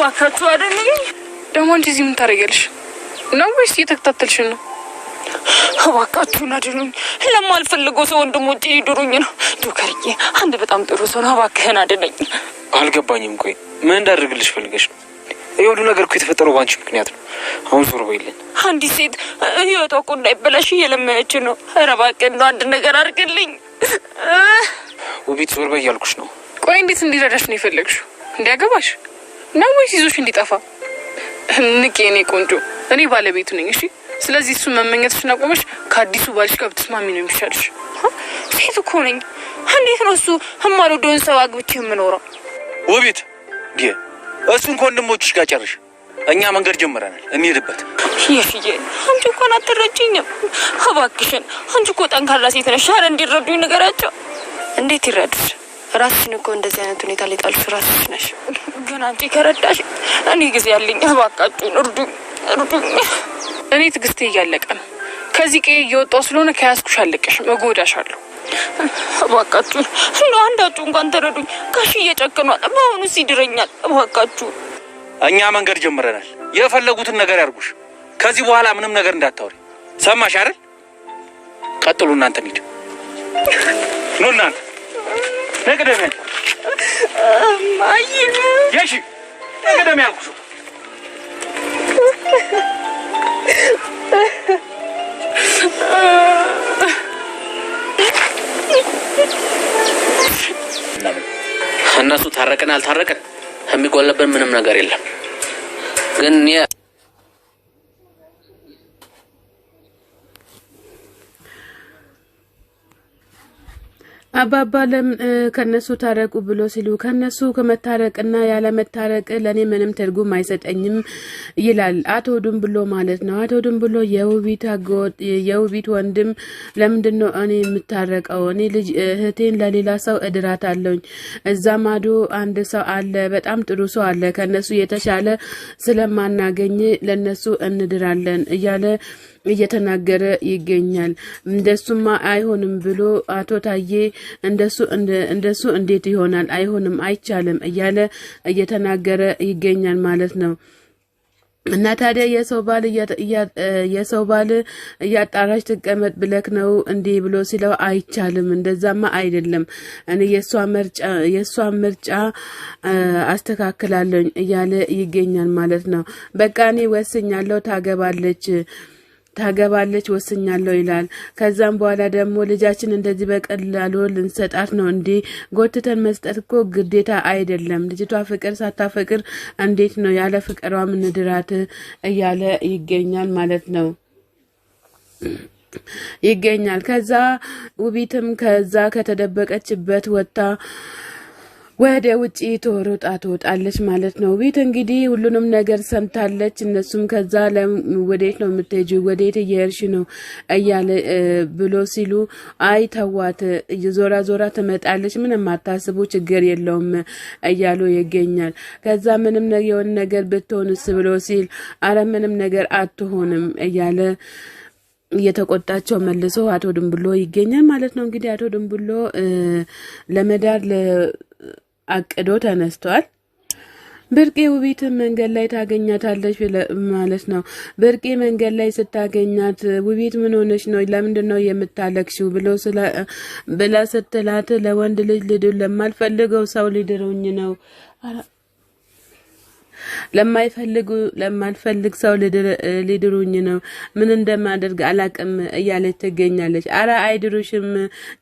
እባካችሁ አድኑኝ። ደግሞ አንቺ እዚህ ምን ታደርጊያለሽ ነው? ወይስ እየተከታተልሽ ነው? እባካችሁን አድኑኝ። ለማልፈልገው ሰው ወንድሞቼ ሊድሩኝ ነው። ጆከርዬ አንድ በጣም ጥሩ ሰው ነው፣ እባክህን አድነኝ። አልገባኝም። ቆይ ምን እንዳደርግልሽ ፈልገሽ ነው? ይሁሉ ነገር እኮ የተፈጠረው ባንቺ ምክንያት ነው። አሁን ዞር በይልኝ። አንዲት ሴት ህይወቷ እኮ እንዳይበላሽ እየለመነች ነው። ኧረ እባክህ እንደው አንድ ነገር አድርግልኝ። ውቢት ዞር በይ እያልኩሽ ነው። ቆይ እንዴት እንዲረዳሽ ነው የፈለግሽው? እንዲያገባሽ ነው ወይስ ይዞሽ እንዲጠፋ? ንቄ እኔ ቆንጆ፣ እኔ ባለቤቱ ነኝ። እሺ፣ ስለዚህ እሱ መመኘትሽን አቆመሽ ከአዲሱ ባልሽ ጋር ብትስማሚ ነው የሚሻልሽ። ሴት እኮ ነኝ። እንዴት ነው እሱ የማልወደውን ሰው አግብቼ የምኖረው? ውቢት ዲየ እሱን ከወንድሞችሽ ጋር ጨርሽ። እኛ መንገድ ጀምረናል፣ እንሄድበት። ይፍዬ አንቺ እንኳን አትረጂኝም። እባክሽን አንቺ እኮ ጠንካራ ሴት ነሽ። ኧረ እንዲረዱኝ ንገራቸው። እንዴት ይረዱሽ? ራስሽን እኮ እንደዚህ አይነት ሁኔታ ላይ ጣልሽ ራስሽ ነሽ። ግን አንቺ ከረዳሽ እኔ ጊዜ ያለኝ። እባካችሁን እርዱኝ፣ እርዱኝ። እኔ ትዕግስቴ እያለቀ ነው። ከዚህ ቀዬ እየወጣሁ ስለሆነ ከያዝኩሽ አለቅሽም፣ እጎዳሻለሁ። እባካችሁን እንደው አንዳችሁ እንኳን ተረዱኝ። ጋሽ እየጨክኗል፣ በአሁኑ ሲድረኛል። እባካችሁ እኛ መንገድ ጀምረናል። የፈለጉትን ነገር ያርጉሽ። ከዚህ በኋላ ምንም ነገር እንዳታወሪ። ሰማሽ አይደል? ቀጥሉ። እናንተ እንሂድ። ኑ እናንተ ነቅደም ማይ የሺ ነቅደም ያልኩሽ እነሱ ታረቀን አልታረቀን የሚጎለብን ምንም ነገር የለም። ግን አባባለም ከነሱ ታረቁ ብሎ ሲሉ ከነሱ ከመታረቅና ያለ መታረቅ ለኔ ምንም ትርጉም አይሰጠኝም ይላል አቶ ድንብሎ ማለት ነው። አቶ ድንብሎ የውቢት ወንድም ለምንድነው እኔ የምታረቀው? እኔ ልጅ እህቴን ለሌላ ሰው እድራታለሁ። እዛ ማዶ አንድ ሰው አለ፣ በጣም ጥሩ ሰው አለ። ከነሱ የተሻለ ስለማናገኝ ለነሱ እንድራለን እያለ እየተናገረ ይገኛል። እንደሱማ አይሆንም ብሎ አቶ ታዬ እንደሱ እንዴት ይሆናል? አይሆንም፣ አይቻልም እያለ እየተናገረ ይገኛል ማለት ነው። እና ታዲያ የሰው ባል እያጣራሽ ትቀመጥ ብለክ ነው እንዴ ብሎ ሲለው አይቻልም፣ እንደዛማ አይደለም፣ እኔ የሷ ምርጫ አስተካክላለሁ እያለ ይገኛል ማለት ነው። በቃ እኔ ወስኛለሁ፣ ታገባለች ወስኛለሁ ይላል። ከዛም በኋላ ደግሞ ልጃችን እንደዚህ በቀላሉ ልንሰጣት ነው እንዴ? ጎትተን መስጠት እኮ ግዴታ አይደለም። ልጅቷ ፍቅር ሳታፈቅር እንዴት ነው ያለ ፍቅሯ ምንድራት እያለ ይገኛል ማለት ነው ይገኛል። ከዛ ውቢትም ከዛ ከተደበቀችበት ወጣ ወደ ውጪ ትወጣለች ማለት ነው። ውቢት እንግዲህ ሁሉንም ነገር ሰምታለች። እነሱም ከዛ ወዴት ነው የምትሄጂው? ወዴት እየሄድሽ ነው እያለ ብሎ ሲሉ አይ ተዋት፣ ዞራ ትመጣለች፣ ምንም አታስቡ፣ ችግር የለውም እያሉ ይገኛል። ከዛ ምንም የሆነ ነገር ብትሆንስ ብሎ ሲል አረ ምንም ነገር አትሆንም እያለ እየተቆጣቸው መልሶ አቶ ድንብሎ ይገኛል ማለት ነው። እንግዲህ አቶ ድንብሎ ለመዳር አቅዶ ተነስቷል። ብርቄ ውቢት መንገድ ላይ ታገኛታለች ማለት ነው። ብርቄ መንገድ ላይ ስታገኛት ውቢት ምን ሆነች ነው? ለምንድን ነው የምታለቅሽው? ብላ ስትላት ለወንድ ልጅ ልድር ለማልፈልገው ሰው ሊድሩኝ ነው፣ ለማልፈልግ ሰው ሊድሩኝ ነው፣ ምን እንደማደርግ አላቅም እያለች ትገኛለች። አረ አይድሩሽም፣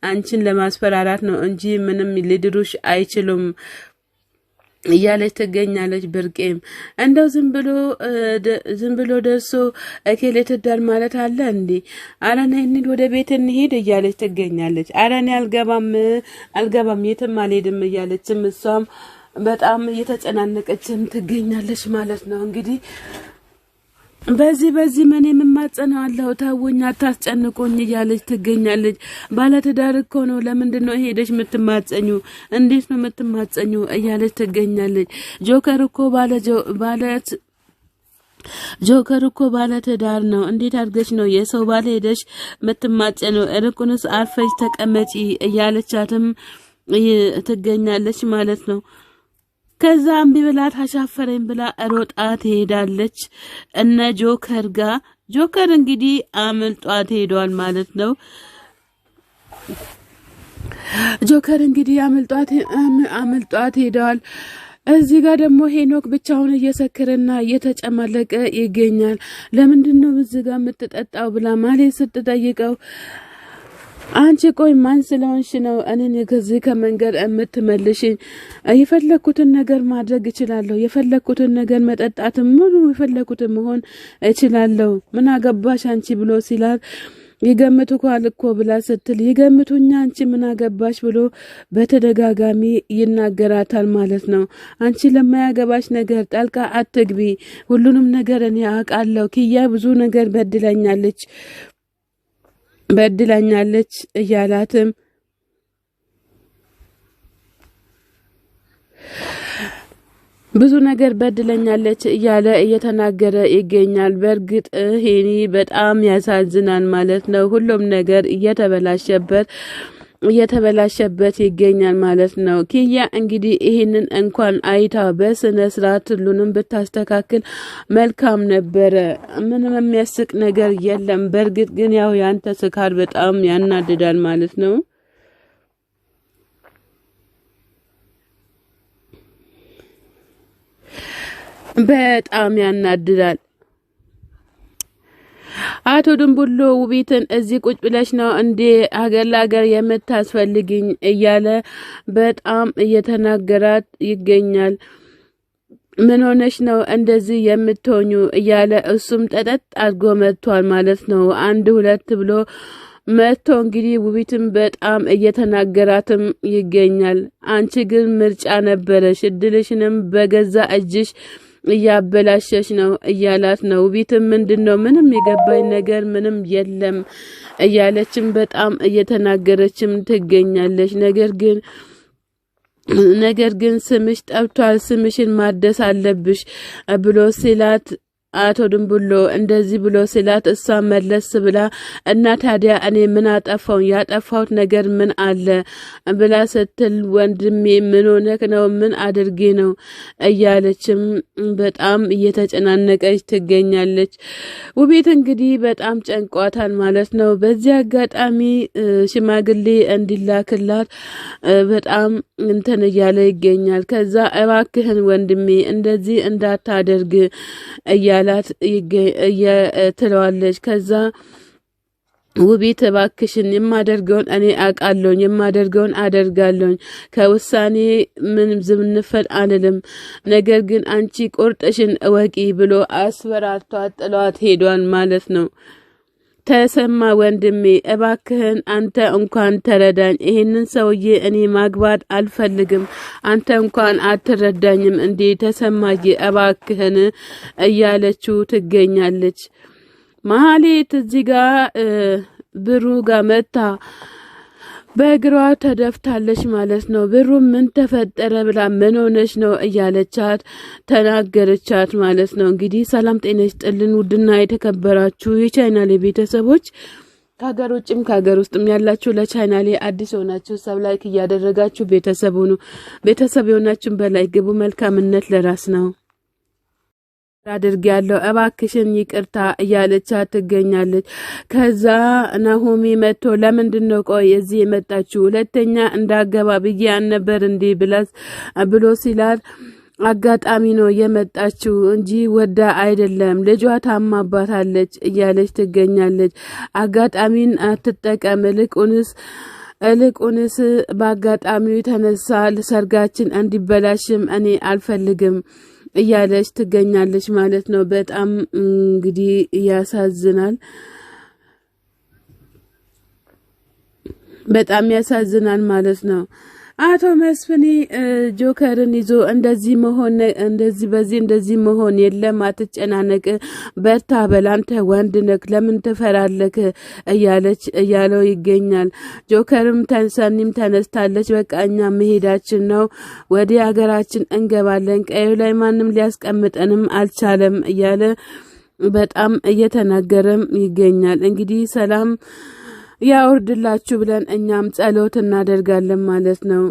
አንቺን ለማስፈራራት ነው እንጂ ምንም ሊድሩሽ አይችሉም እያለች ትገኛለች። ብርቄም እንደው ዝም ብሎ ደርሶ እኬሌ ትዳር ማለት አለ እንዴ? አረ ነይ እንሂድ፣ ወደ ቤት እንሂድ እያለች ትገኛለች። አረ እኔ አልገባም፣ የትም አልሄድም እያለችም እሷም በጣም እየተጨናነቀችም ትገኛለች ማለት ነው። እንግዲህ በዚህ ምን የምማጸነዋለሁ፣ ታውኝ፣ አታስጨንቁኝ እያለች ትገኛለች። ባለትዳር እኮ ነው፣ ለምንድን ነው ሄደሽ የምትማጸኙ? እንዴት ነው የምትማጸኙ እያለች ትገኛለች። ጆከር እኮ ባለትዳር ነው፣ እንዴት አድርገሽ ነው የሰው ባለ ሄደሽ የምትማጸነው? እርቁንስ አርፈሽ ተቀመጪ እያለቻትም ትገኛለች ማለት ነው። ከዛ እምቢ ብላ ታሻፈረኝ ብላ ሮጣ ትሄዳለች እነ ጆከር ጋር። ጆከር እንግዲህ አመልጧት ሄዷል ማለት ነው። ጆከር እንግዲህ አመልጧት ሄደዋል። እዚህ ጋር ደግሞ ሄኖክ ብቻውን እየሰከረና እየተጨማለቀ ይገኛል። ለምንድነው እዚህ ጋር የምትጠጣው ብላ ማለት ስትጠይቀው አንቺ ቆይ ማን ስለሆንሽ ነው እኔን ከዚህ ከመንገድ የምትመልሽኝ? የፈለኩትን ነገር ማድረግ እችላለሁ። የፈለኩትን ነገር መጠጣትም ሙሉ የፈለኩትን መሆን እችላለሁ። ምን አገባሽ አንቺ ብሎ ሲላት ይገምቱ ኳል እኮ ብላ ስትል ይገምቱኛ አንቺ ምን አገባሽ ብሎ በተደጋጋሚ ይናገራታል ማለት ነው። አንቺ ለማያገባሽ ነገር ጣልቃ አትግቢ። ሁሉንም ነገር እኔ አውቃለሁ። ኪያ ብዙ ነገር በድላኛለች እያላትም ብዙ ነገር በድለኛለች እያለ እየተናገረ ይገኛል። በእርግጥ ሄኒ በጣም ያሳዝናል ማለት ነው። ሁሉም ነገር እየተበላሸበት ይገኛል ማለት ነው። ኪያ እንግዲህ ይህንን እንኳን አይታ በስነ ስርዓት ሁሉንም ብታስተካክል መልካም ነበረ። ምንም የሚያስቅ ነገር የለም። በእርግጥ ግን ያው ያንተ ስካር በጣም ያናድዳል ማለት ነው። በጣም ያናድዳል። አቶ ድንቡሎ ውቢትን እዚህ ቁጭ ብለሽ ነው እንዴ ሀገር ለሀገር የምታስፈልግኝ እያለ በጣም እየተናገራት ይገኛል። ምን ሆነሽ ነው እንደዚህ የምትሆኙ እያለ እሱም ጠጠጥ አድርጎ መጥቷል ማለት ነው። አንድ ሁለት ብሎ መጥቶ እንግዲህ ውቢትን በጣም እየተናገራትም ይገኛል። አንቺ ግን ምርጫ ነበረሽ፣ እድልሽንም በገዛ እጅሽ እያበላሸሽ ነው እያላት ነው። ውቢትም ምንድነው ምንም የገባኝ ነገር ምንም የለም እያለችም በጣም እየተናገረችም ትገኛለች። ነገር ግን ስምሽ ጠብቷል፣ ስምሽን ማደስ አለብሽ ብሎ ሲላት አቶ ድንቡሎ እንደዚህ ብሎ ሲላት እሷ መለስ ብላ እና ታዲያ እኔ ምን አጠፋው? ያጠፋሁት ነገር ምን አለ ብላ ስትል ወንድሜ ምን ሆነክ ነው? ምን አድርጌ ነው እያለችም በጣም እየተጨናነቀች ትገኛለች። ውቤት እንግዲህ በጣም ጨንቋታል ማለት ነው። በዚህ አጋጣሚ ሽማግሌ እንዲላክላት በጣም እንትን እያለ ይገኛል። ከዛ እባክህን ወንድሜ እንደዚህ እንዳታደርግ እያላት ትለዋለች። ከዛ ውቤት እባክሽን የማደርገውን እኔ አውቃለሁ፣ የማደርገውን አደርጋለሁ፣ ከውሳኔ ምን ዝምንፈል አንልም፣ ነገር ግን አንቺ ቁርጥሽን እወቂ ብሎ አስፈራርቷት ጥሏት ሄዷል ማለት ነው። ተሰማ ወንድሜ እባክህን አንተ እንኳን ተረዳኝ። ይሄንን ሰውዬ እኔ ማግባት አልፈልግም። አንተ እንኳን አትረዳኝም እንዴ ተሰማዬ እባክህን እያለችው ትገኛለች። መሀሌት እዚህ ጋር ብሩ ጋር መታ በእግሯ ተደፍታለች ማለት ነው። ብሩ ምን ተፈጠረ ብላ ምን ሆነች ነው እያለቻት ተናገረቻት ማለት ነው። እንግዲህ ሰላም ጤና ይስጥልን ውድና የተከበራችሁ የቻናሌ ቤተሰቦች ከሀገር ውጭም ከሀገር ውስጥም ያላችሁ ለቻናሌ አዲስ ሆናችሁ ሰብ ላይክ እያደረጋችሁ ቤተሰብ ሁኑ። ቤተሰብ የሆናችሁን በላይ ግቡ። መልካምነት ለራስ ነው። አድርግ ያለው እባክሽን ይቅርታ እያለቻት ትገኛለች። ከዛ ናሆሚ መጥቶ ለምንድነው ቆይ እዚህ የመጣችሁ? ሁለተኛ እንዳገባ ብዬ አልነበር እንዴ ብሎ ሲላት አጋጣሚ ነው የመጣችው እንጂ ወዳ አይደለም፣ ልጇ ታማባታለች እያለች ትገኛለች። አጋጣሚን አትጠቀም፣ እልቁንስ በአጋጣሚው የተነሳ ሰርጋችን እንዲበላሽም እኔ አልፈልግም እያለች ትገኛለች ማለት ነው። በጣም እንግዲህ ያሳዝናል። በጣም ያሳዝናል ማለት ነው። አቶ መስፍኔ ጆከርን ይዞ እንደዚህ መሆን የለም፣ አትጨናነቅ፣ በርታ በላንተ ወንድ ነክ ለምን ትፈራለክ እያለው ይገኛል። ጆከርም ሰኒም ተነስታለች። በቃ እኛ መሄዳችን ነው፣ ወደ ሀገራችን እንገባለን፣ ቀዩ ላይ ማንም ሊያስቀምጠንም አልቻለም እያለ በጣም እየተናገረም ይገኛል። እንግዲህ ሰላም ያወርድላችሁ ብለን እኛም ጸሎት እናደርጋለን ማለት ነው።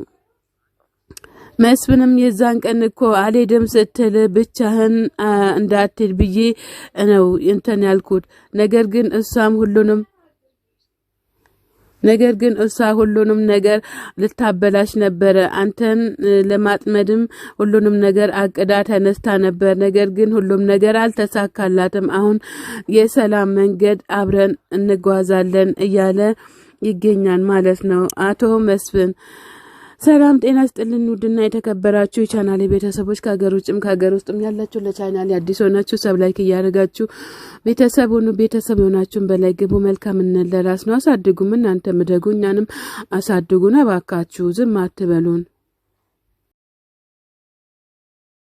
መስፍንም የዛን ቀን እኮ አልሄድም ስትል ብቻህን እንዳትሄድ ብዬ ነው እንትን ያልኩት። ነገር ግን እሷ ሁሉንም ነገር ልታበላሽ ነበር። አንተን ለማጥመድም ሁሉንም ነገር አቅዳ ተነስታ ነበር። ነገር ግን ሁሉም ነገር አልተሳካላትም። አሁን የሰላም መንገድ አብረን እንጓዛለን እያለ ይገኛል ማለት ነው አቶ መስፍን። ሰላም ጤና ይስጥልን ውድና የተከበራችሁ የቻናሌ ቤተሰቦች ከሀገር ውጭም ከሀገር ውስጥም ያላችሁ ለቻናሌ አዲስ ሆናችሁ ሰብስክራይብ እያደረጋችሁ ቤተሰብ ሆናችሁን በላይ ግቡ። መልካምነት ለራስ ነው። አሳድጉም እናንተ ምደጉ እኛንም አሳድጉን። እባካችሁ ዝም አትበሉን።